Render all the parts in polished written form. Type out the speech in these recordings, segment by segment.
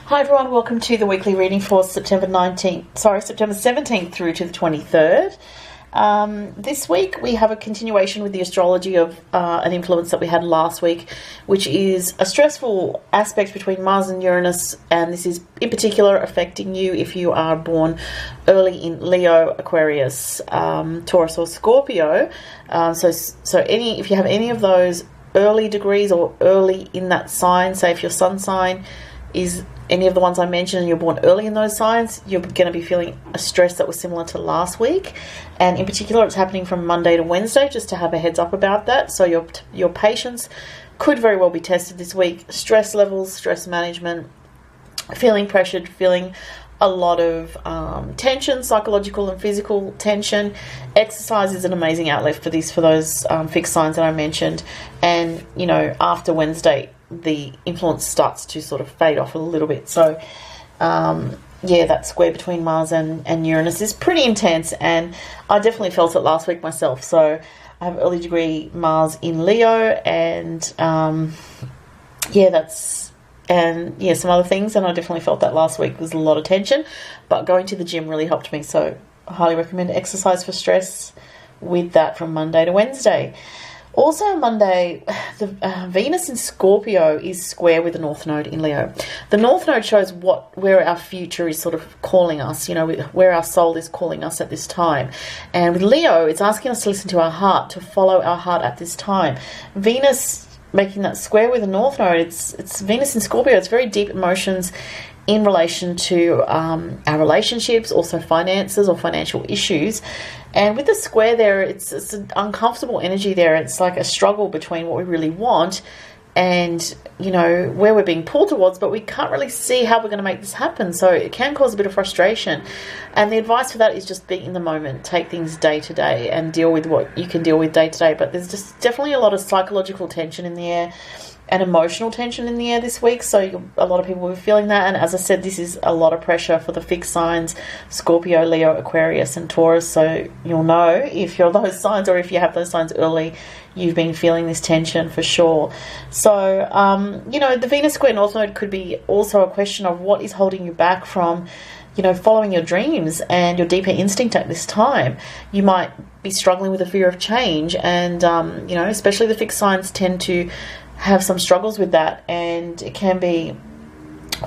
Hi everyone, welcome to the weekly reading for September 17th through to the 23rd. This week we have a continuation with the astrology of an influence that we had last week, which is a stressful aspect between Mars and Uranus, and this is in particular affecting you if you are born early in Leo, Aquarius, Taurus or Scorpio. If you have any of those early degrees or early in that sign, say if your sun sign is any of the ones I mentioned and you're born early in those signs, you're going to be feeling a stress that was similar to last week. And in particular, it's happening from Monday to Wednesday, just to have a heads up about that. So your patience could very well be tested this week. Stress levels, stress management, feeling pressured, feeling a lot of tension, psychological and physical tension. Exercise is an amazing outlet for this, for those fixed signs that I mentioned. And, after Wednesday, the influence starts to sort of fade off a little bit. So, that square between Mars and Uranus is pretty intense, and I definitely felt it last week myself. So I have early degree Mars in Leo, and some other things, and I definitely felt that last week was a lot of tension, but going to the gym really helped me. So I highly recommend exercise for stress with that from Monday to Wednesday. Also on Monday, the Venus in Scorpio is square with the North Node in Leo. The North Node shows where our future is sort of calling us, where our soul is calling us at this time. And with Leo, it's asking us to listen to our heart, to follow our heart at this time. Venus making that square with the North Node, it's Venus in Scorpio. It's very deep emotions in relation to our relationships, also finances or financial issues. And with the square there, it's an uncomfortable energy there. It's like a struggle between what we really want and, where we're being pulled towards, but we can't really see how we're going to make this happen. So it can cause a bit of frustration. And the advice for that is just be in the moment, take things day to day and deal with what you can deal with day to day. But there's just definitely a lot of psychological tension in the air and emotional tension in the air this week, so a lot of people will be feeling that. And as I said, this is a lot of pressure for the fixed signs, Scorpio, Leo, Aquarius and Taurus. So you'll know if you're those signs, or if you have those signs early, you've been feeling this tension for sure. So the Venus square North Node could be also a question of what is holding you back from following your dreams and your deeper instinct at this time. You might be struggling with a fear of change, and especially the fixed signs tend to have some struggles with that, and it can be,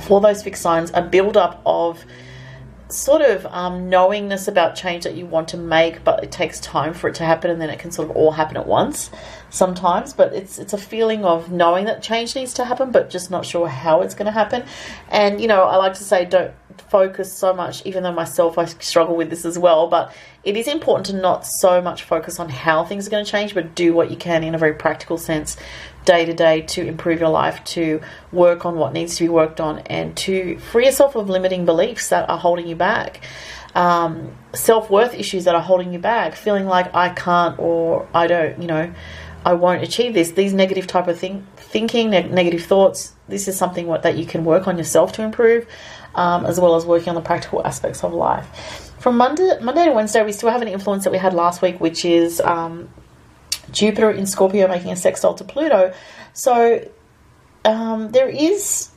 for those fixed signs, a build-up of sort of knowingness about change that you want to make, but it takes time for it to happen, and then it can sort of all happen at once sometimes. But it's a feeling of knowing that change needs to happen, but just not sure how it's going to happen. And I like to say, don't focus so much, even though myself I struggle with this as well, but it is important to not so much focus on how things are going to change, but do what you can in a very practical sense day to day to improve your life, to work on what needs to be worked on, and to free yourself of limiting beliefs that are holding you back, self-worth issues that are holding you back, feeling like I can't, or I don't, I won't achieve this. These negative type of thinking, negative thoughts, this is something that you can work on yourself to improve, as well as working on the practical aspects of life. From Monday to Wednesday, we still have an influence that we had last week, which is Jupiter in Scorpio making a sextile to Pluto. So there is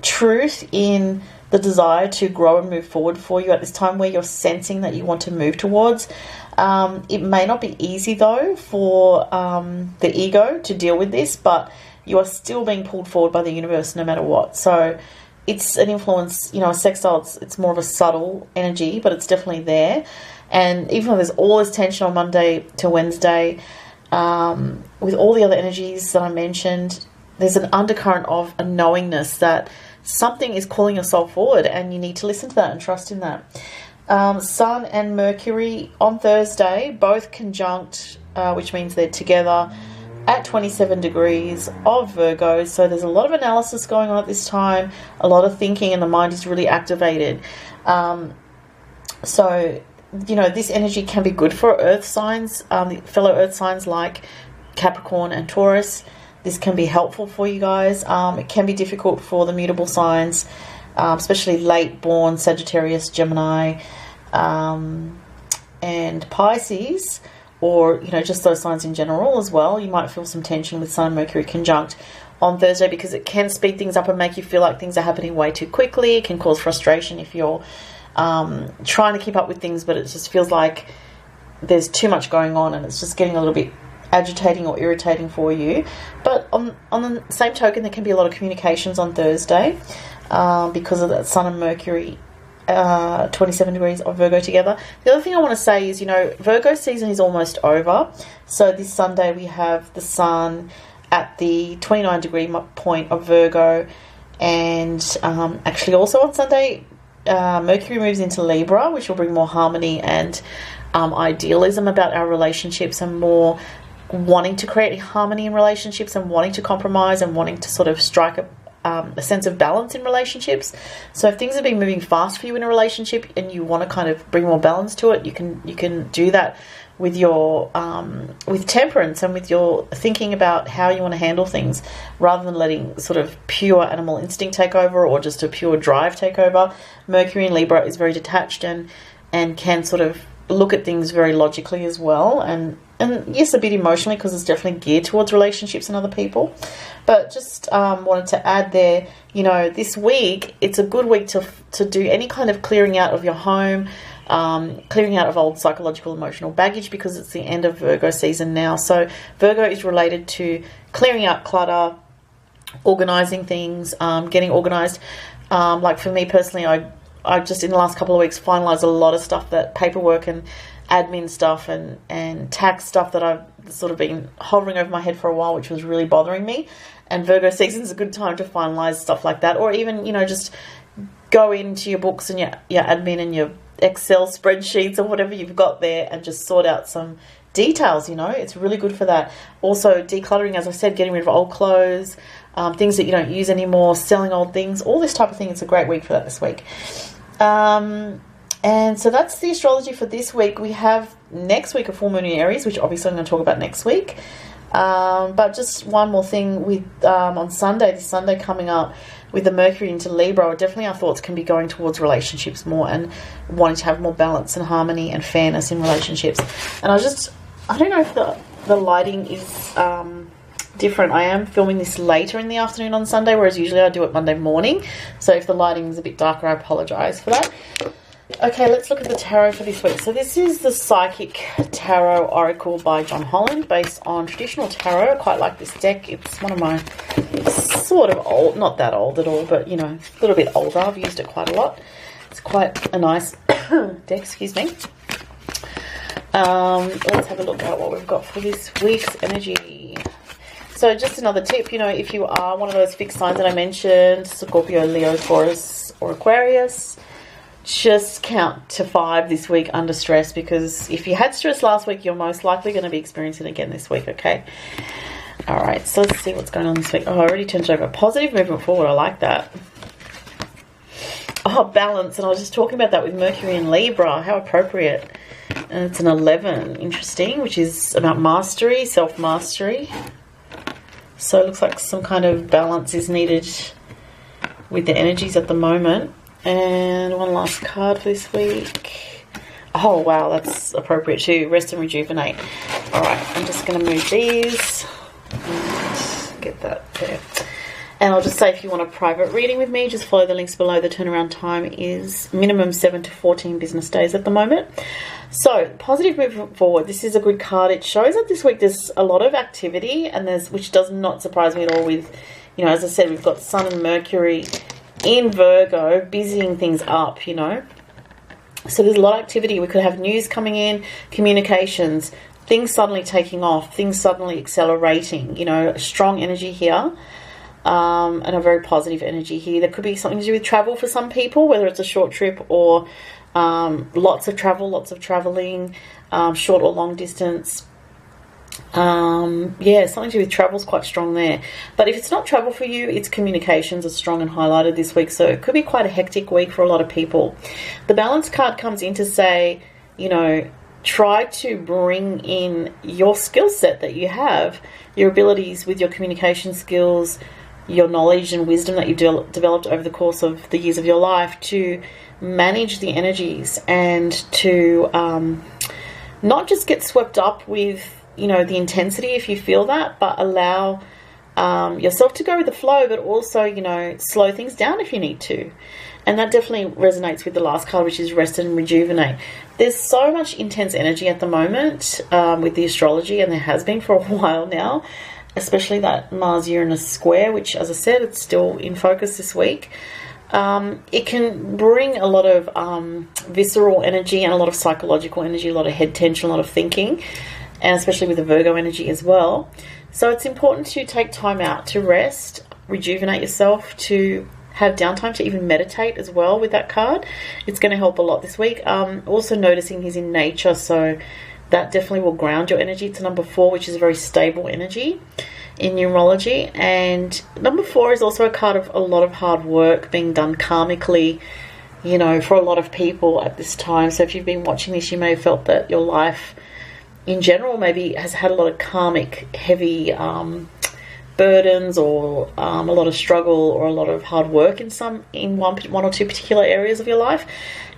truth in the desire to grow and move forward for you at this time, where you're sensing that you want to move towards. It may not be easy, though, for the ego to deal with this, but you are still being pulled forward by the universe no matter what. So it's an influence, a sextile, it's more of a subtle energy, but it's definitely there. And even though there's all this tension on Monday to Wednesday, with all the other energies that I mentioned, there's an undercurrent of a knowingness that something is calling your soul forward, and you need to listen to that and trust in that. Sun and Mercury on Thursday, both conjunct, which means they're together at 27 degrees of Virgo. So there's a lot of analysis going on at this time, a lot of thinking, and the mind is really activated. This energy can be good for earth signs, fellow earth signs like Capricorn and Taurus. This can be helpful for you guys. It can be difficult for the mutable signs, especially late born Sagittarius, Gemini, and Pisces, or just those signs in general as well. You might feel some tension with Sun and Mercury conjunct. on Thursday, because it can speed things up and make you feel like things are happening way too quickly. It can cause frustration if you're trying to keep up with things, but it just feels like there's too much going on and it's just getting a little bit agitating or irritating for you. But on the same token, there can be a lot of communications on Thursday because of that Sun and Mercury 27 degrees of Virgo together. The other thing I want to say is, Virgo season is almost over. So this Sunday we have the Sun at the 29 degree point of Virgo, and actually also on Sunday Mercury moves into Libra, which will bring more harmony and idealism about our relationships, and more wanting to create harmony in relationships and wanting to compromise and wanting to sort of strike a sense of balance in relationships. So if things have been moving fast for you in a relationship and you want to kind of bring more balance to it, you can do that with your with temperance and with your thinking about how you want to handle things, rather than letting sort of pure animal instinct take over or just a pure drive take over. Mercury in Libra is very detached and can sort of look at things very logically as well, and yes, a bit emotionally, because it's definitely geared towards relationships and other people. But just wanted to add there, this week, it's a good week to do any kind of clearing out of your home, clearing out of old psychological emotional baggage, because it's the end of Virgo season now. So Virgo is related to clearing out clutter, organising things, getting organised. Like for me personally, I just in the last couple of weeks finalised a lot of stuff, that paperwork and admin stuff and tax stuff that I've sort of been hovering over my head for a while, which was really bothering me. And Virgo season is a good time to finalise stuff like that, or even, just go into your books and your admin and your Excel spreadsheets or whatever you've got there and just sort out some details. It's really good for that. Also decluttering, as I said, getting rid of old clothes, things that you don't use anymore, selling old things, all this type of thing. It's a great week for that this week. And so that's the astrology for this week. We have next week a full moon in Aries, which obviously I'm going to talk about next week. But just one more thing with on Sunday, this Sunday coming up, with the Mercury into Libra, definitely our thoughts can be going towards relationships more and wanting to have more balance and harmony and fairness in relationships. And I don't know if the lighting is different. I am filming this later in the afternoon on Sunday, whereas usually I do it Monday morning. So if the lighting is a bit darker, I apologise for that. Okay, let's look at the tarot for this week. So this is the Psychic Tarot Oracle by John Holland, based on traditional tarot. I quite like this deck. It's one of my sort of old, not that old at all, but, a little bit older. I've used it quite a lot. It's quite a nice deck, excuse me. Let's have a look at what we've got for this week's energy. So just another tip, if you are one of those fixed signs that I mentioned, Scorpio, Leo, Taurus, or Aquarius, just count to 5 this week under stress, because if you had stress last week, you're most likely going to be experiencing it again this week, okay? All right, so let's see what's going on this week. Oh, I already turned it over. Positive movement forward. I like that. Oh, balance. And I was just talking about that with Mercury in Libra. How appropriate. And it's an 11. Interesting, which is about mastery, self-mastery. So it looks like some kind of balance is needed with the energies at the moment. And one last card for this week. Oh, wow, that's appropriate too. Rest and rejuvenate. All right, I'm just going to move these and get that there. And I'll just say, if you want a private reading with me, just follow the links below. The turnaround time is minimum 7 to 14 business days at the moment. So, positive movement forward. This is a good card. It shows that this week there's a lot of activity, and which does not surprise me at all with, as I said, we've got Sun and Mercury in Virgo, busying things up, So there's a lot of activity. We could have news coming in, communications, things suddenly taking off, things suddenly accelerating, strong energy here, and a very positive energy here. There could be something to do with travel for some people, whether it's a short trip or lots of travel, lots of traveling, short or long distance. Something to do with travel is quite strong there. But if it's not travel for you, it's communications are strong and highlighted this week. So it could be quite a hectic week for a lot of people. The balance card comes in to say, try to bring in your skill set that you have, your abilities with your communication skills, your knowledge and wisdom that you've developed over the course of the years of your life, to manage the energies and to not just get swept up with the intensity if you feel that, but allow yourself to go with the flow, but also, you know, slow things down if you need to. And that definitely resonates with the last card, which is rest and rejuvenate. There's so much intense energy at the moment with the astrology, and there has been for a while now, especially that Mars-Uranus square, which, as I said, it's still in focus this week. It can bring a lot of visceral energy and a lot of psychological energy, a lot of head tension, a lot of thinking, and especially with the Virgo energy as well. So it's important to take time out to rest, rejuvenate yourself, to have downtime, to even meditate as well with that card. It's going to help a lot this week. Also noticing he's in nature, so that definitely will ground your energy. It's number 4, which is a very stable energy in numerology. And number 4 is also a card of a lot of hard work being done karmically, you know, for a lot of people at this time. So if you've been watching this, you may have felt that your life in general maybe has had a lot of karmic, heavy burdens, or a lot of struggle, or a lot of hard work in one or two particular areas of your life.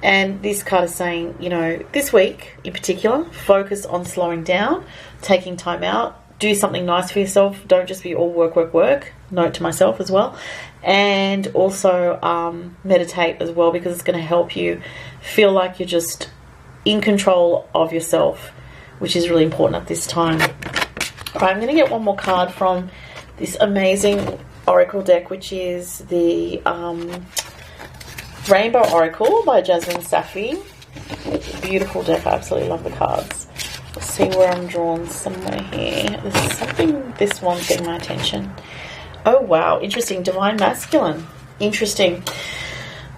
And this card is saying, you know, this week in particular, focus on slowing down, taking time out, do something nice for yourself. Don't just be all work, work, work. Note to myself as well. And also meditate as well, because it's going to help you feel like you're just in control of yourself, which is really important at this time. All right, I'm going to get one more card from this amazing oracle deck, which is the Rainbow Oracle by Jasmine Safi. Beautiful deck. I absolutely love the cards. Let's see where I'm drawn somewhere here. There's something, this one's getting my attention. Oh, wow. Interesting. Divine Masculine. Interesting.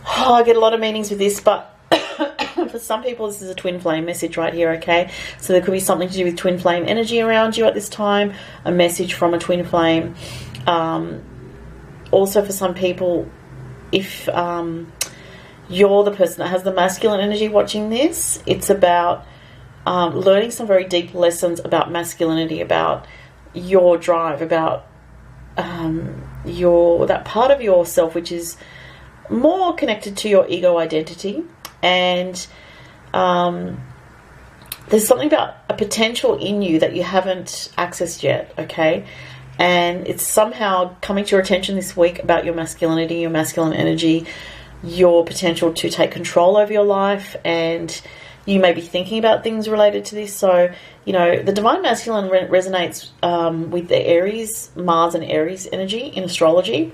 Oh, I get a lot of meanings with this, but for some people, this is a twin flame message right here, okay? So there could be something to do with twin flame energy around you at this time, a message from a twin flame. Also, for some people, if you're the person that has the masculine energy watching this, it's about learning some very deep lessons about masculinity, about your drive, about that part of yourself which is more connected to your ego identity. And there's something about a potential in you that you haven't accessed yet, okay? And it's somehow coming to your attention this week about your masculinity, your masculine energy, your potential to take control over your life, and you may be thinking about things related to this. So, you know, the Divine Masculine resonates with the Aries, Mars and Aries energy in astrology.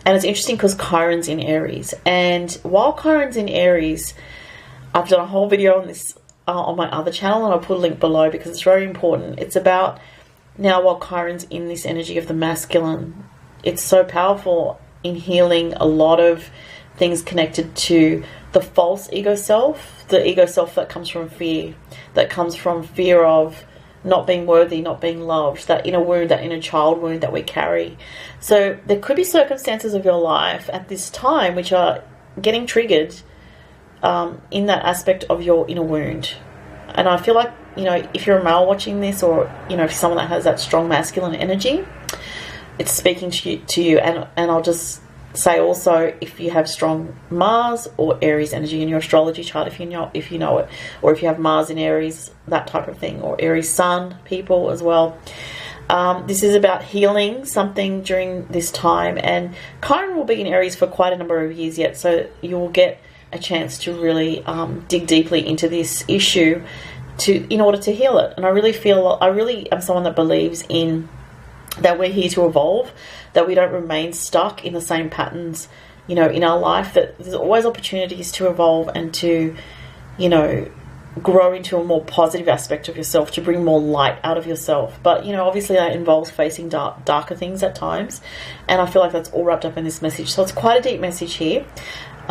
And it's interesting because Chiron's in Aries. And while Chiron's in Aries, I've done a whole video on this on my other channel, and I'll put a link below because it's very important. It's about now while Chiron's in this energy of the masculine, it's so powerful in healing a lot of things connected to the false ego self, the ego self that comes from fear, that comes from fear of not being worthy, not being loved, that inner wound, that inner child wound that we carry. So there could be circumstances of your life at this time which are getting triggered in that aspect of your inner wound. And I feel like, you know, if you're a male watching this, or, you know, if someone that has that strong masculine energy, it's speaking to you. And I'll just say also, if you have strong Mars or Aries energy in your astrology chart, if you know it, or if you have Mars in Aries, that type of thing, or Aries Sun people as well. This is about healing something during this time, and Chiron will be in Aries for quite a number of years yet, so you will get a chance to really dig deeply into this issue in order to heal it. And I really am someone that believes in that we're here to evolve, that we don't remain stuck in the same patterns, you know, in our life, that there's always opportunities to evolve and to, you know, grow into a more positive aspect of yourself, to bring more light out of yourself. But, you know, obviously that involves facing darker things at times, and I feel like that's all wrapped up in this message. So it's quite a deep message here.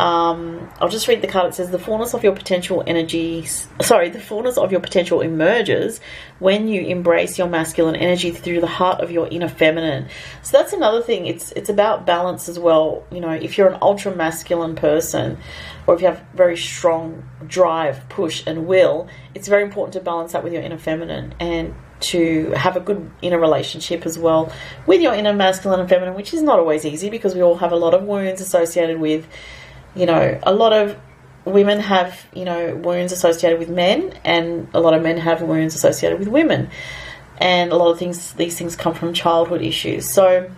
I'll just read the card. It says, the fullness of your potential emerges when you embrace your masculine energy through the heart of your inner feminine. So that's another thing. It's about balance as well. You know, if you're an ultra masculine person, or if you have very strong drive, push and will, it's very important to balance that with your inner feminine, and to have a good inner relationship as well with your inner masculine and feminine, which is not always easy, because we all have a lot of wounds associated with, you know, a lot of women have, you know, wounds associated with men, and a lot of men have wounds associated with women. And a lot of these things come from childhood issues. So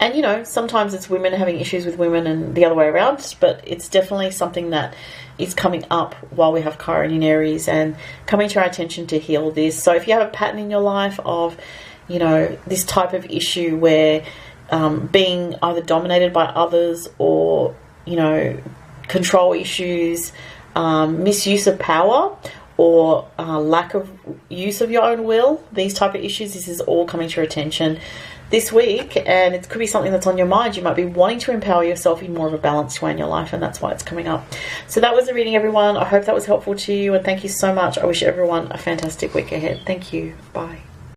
And, you know, sometimes it's women having issues with women and the other way around, but it's definitely something that is coming up while we have Chiron in Aries and coming to our attention to heal this. So if you have a pattern in your life of, you know, this type of issue where being either dominated by others or, you know, control issues, misuse of power, or lack of use of your own will, these type of issues, this is all coming to your attention this week, and it could be something that's on your mind. You might be wanting to empower yourself in more of a balanced way in your life, and that's why it's coming up. So that was the reading, everyone. I hope that was helpful to you, and thank you so much. I wish everyone a fantastic week ahead. Thank you. Bye.